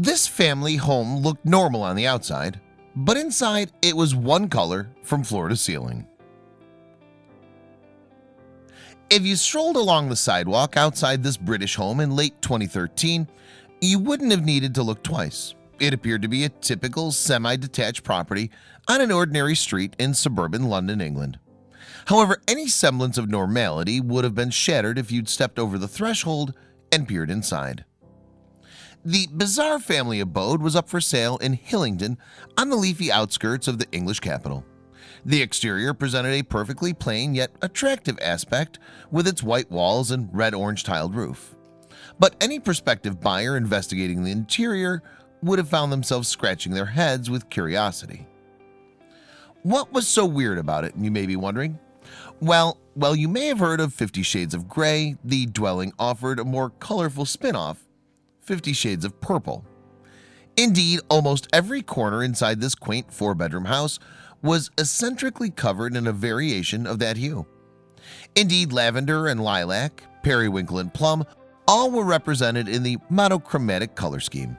This family home looked normal on the outside, but inside it was one color from floor to ceiling. If you strolled along the sidewalk outside this British home in late 2013, you wouldn't have needed to look twice. It appeared to be a typical semi-detached property on an ordinary street in suburban London, England. However, any semblance of normality would have been shattered if you'd stepped over the threshold and peered inside. The bizarre family abode was up for sale in Hillingdon on the leafy outskirts of the English capital. The exterior presented a perfectly plain yet attractive aspect with its white walls and red-orange tiled roof. But any prospective buyer investigating the interior would have found themselves scratching their heads with curiosity. What was so weird about it, you may be wondering? Well, you may have heard of 50 Shades of Grey. The dwelling offered a more colorful spin-off, 50 Shades of Purple. Indeed, almost every corner inside this quaint 4-bedroom house was eccentrically covered in a variation of that hue. Indeed, lavender and lilac, periwinkle and plum all were represented in the monochromatic color scheme.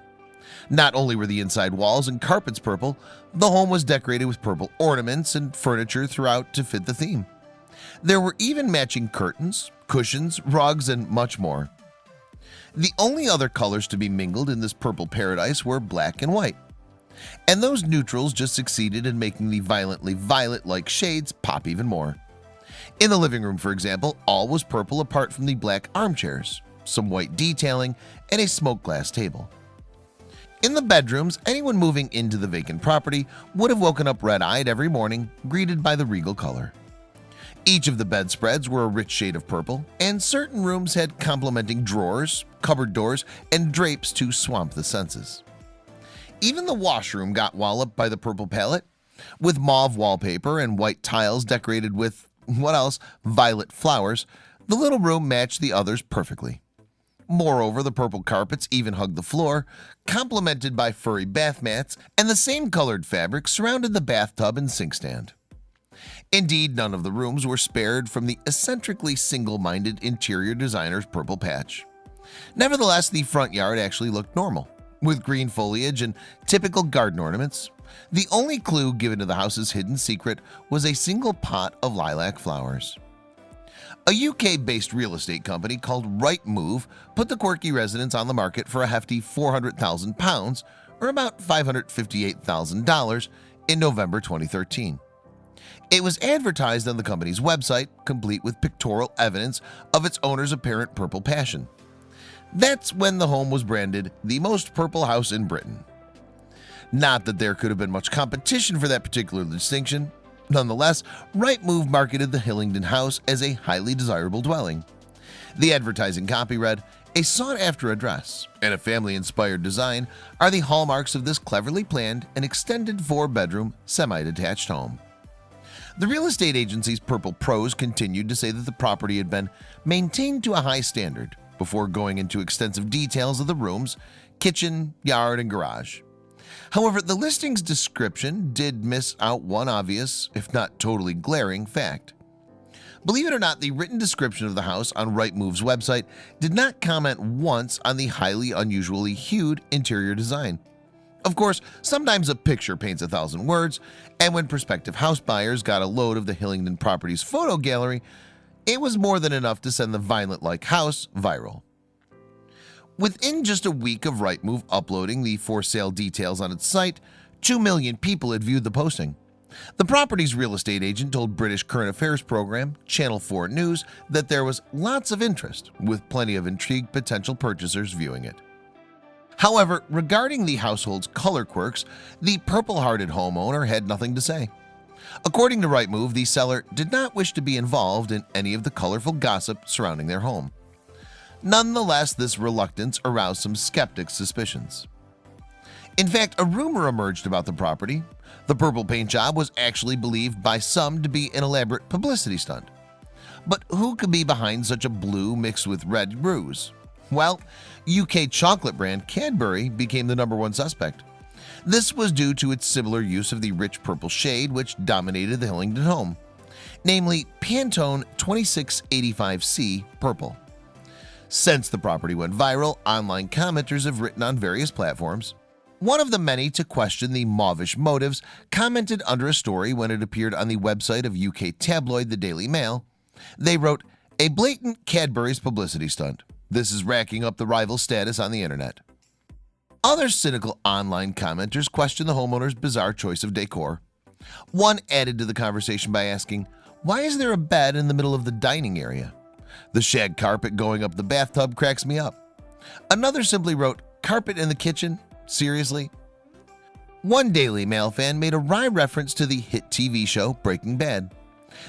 Not only were the inside walls and carpets purple, the home was decorated with purple ornaments and furniture throughout to fit the theme. There were even matching curtains, cushions, rugs, and much more. The only other colors to be mingled in this purple paradise were black and white, and those neutrals just succeeded in making the violently violet-like shades pop even more. In the living room, for example, all was purple apart from the black armchairs, some white detailing, and a smoke glass table. In the bedrooms, anyone moving into the vacant property would have woken up red-eyed every morning, greeted by the regal color. Each of the bedspreads were a rich shade of purple, and certain rooms had complementing drawers, cupboard doors, and drapes to swamp the senses. Even the washroom got walloped by the purple palette, with mauve wallpaper and white tiles decorated with, what else, violet flowers. The little room matched the others perfectly. Moreover, the purple carpets even hugged the floor, complemented by furry bath mats, and the same colored fabric surrounded the bathtub and sink stand. Indeed, none of the rooms were spared from the eccentrically single-minded interior designer's purple patch. Nevertheless, the front yard actually looked normal, with green foliage and typical garden ornaments. The only clue given to the house's hidden secret was a single pot of lilac flowers. A UK-based real estate company called Rightmove put the quirky residence on the market for a hefty £400,000, or about $558,000, in November 2013. It was advertised on the company's website, complete with pictorial evidence of its owner's apparent purple passion. That's when the home was branded the most purple house in Britain. Not that there could have been much competition for that particular distinction. Nonetheless, Rightmove marketed the Hillingdon house as a highly desirable dwelling. The advertising copy read, "A sought-after address and a family-inspired design are the hallmarks of this cleverly planned and extended 4-bedroom, semi-detached home." The real estate agency's purple prose continued to say that the property had been maintained to a high standard before going into extensive details of the rooms, kitchen, yard, and garage. However, the listing's description did miss out one obvious, if not totally glaring, fact. Believe it or not, the written description of the house on Rightmove's website did not comment once on the highly unusually hued interior design. Of course, sometimes a picture paints 1,000 words, and when prospective house buyers got a load of the Hillingdon property's photo gallery, it was more than enough to send the violent-like house viral. Within just a week of Rightmove uploading the for-sale details on its site, 2 million people had viewed the posting. The property's real estate agent told British current affairs program Channel 4 News that there was lots of interest, with plenty of intrigued potential purchasers viewing it. However, regarding the household's color quirks, the purple-hearted homeowner had nothing to say. According to Rightmove, the seller did not wish to be involved in any of the colorful gossip surrounding their home. Nonetheless, this reluctance aroused some skeptics' suspicions. In fact, a rumor emerged about the property. The purple paint job was actually believed by some to be an elaborate publicity stunt. But who could be behind such a blue mixed with red ruse? Well, UK chocolate brand Cadbury became the #1 suspect. This was due to its similar use of the rich purple shade which dominated the Hillingdon home, namely Pantone 2685C purple. Since the property went viral, online commenters have written on various platforms. One of the many to question the mauvish motives commented under a story when it appeared on the website of UK tabloid The Daily Mail. They wrote, "A blatant Cadbury's publicity stunt. This is racking up the rival status on the internet." Other cynical online commenters questioned the homeowner's bizarre choice of decor. One added to the conversation by asking, "Why is there a bed in the middle of the dining area? The shag carpet going up the bathtub cracks me up." Another simply wrote, "Carpet in the kitchen? Seriously?" One Daily Mail fan made a wry reference to the hit TV show Breaking Bad.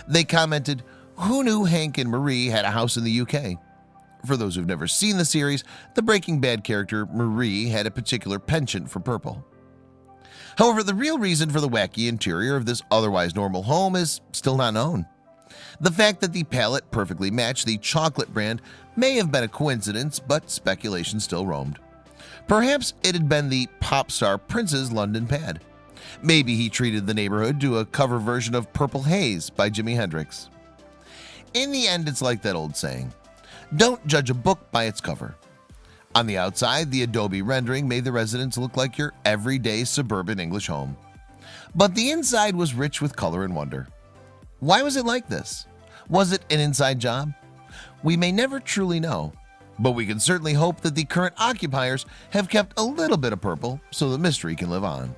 They commented, "Who knew Hank and Marie had a house in the UK?" For those who've never seen the series, the Breaking Bad character Marie had a particular penchant for purple. However, the real reason for the wacky interior of this otherwise normal home is still not known. The fact that the palette perfectly matched the chocolate brand may have been a coincidence, but speculation still roamed. Perhaps it had been the pop star Prince's London pad. Maybe he treated the neighborhood to a cover version of Purple Haze by Jimi Hendrix. In the end, it's like that old saying, don't judge a book by its cover. On the outside, the Adobe rendering made the residence look like your everyday suburban English home. But the inside was rich with color and wonder. Why was it like this? Was it an inside job? We may never truly know, but we can certainly hope that the current occupiers have kept a little bit of purple so the mystery can live on.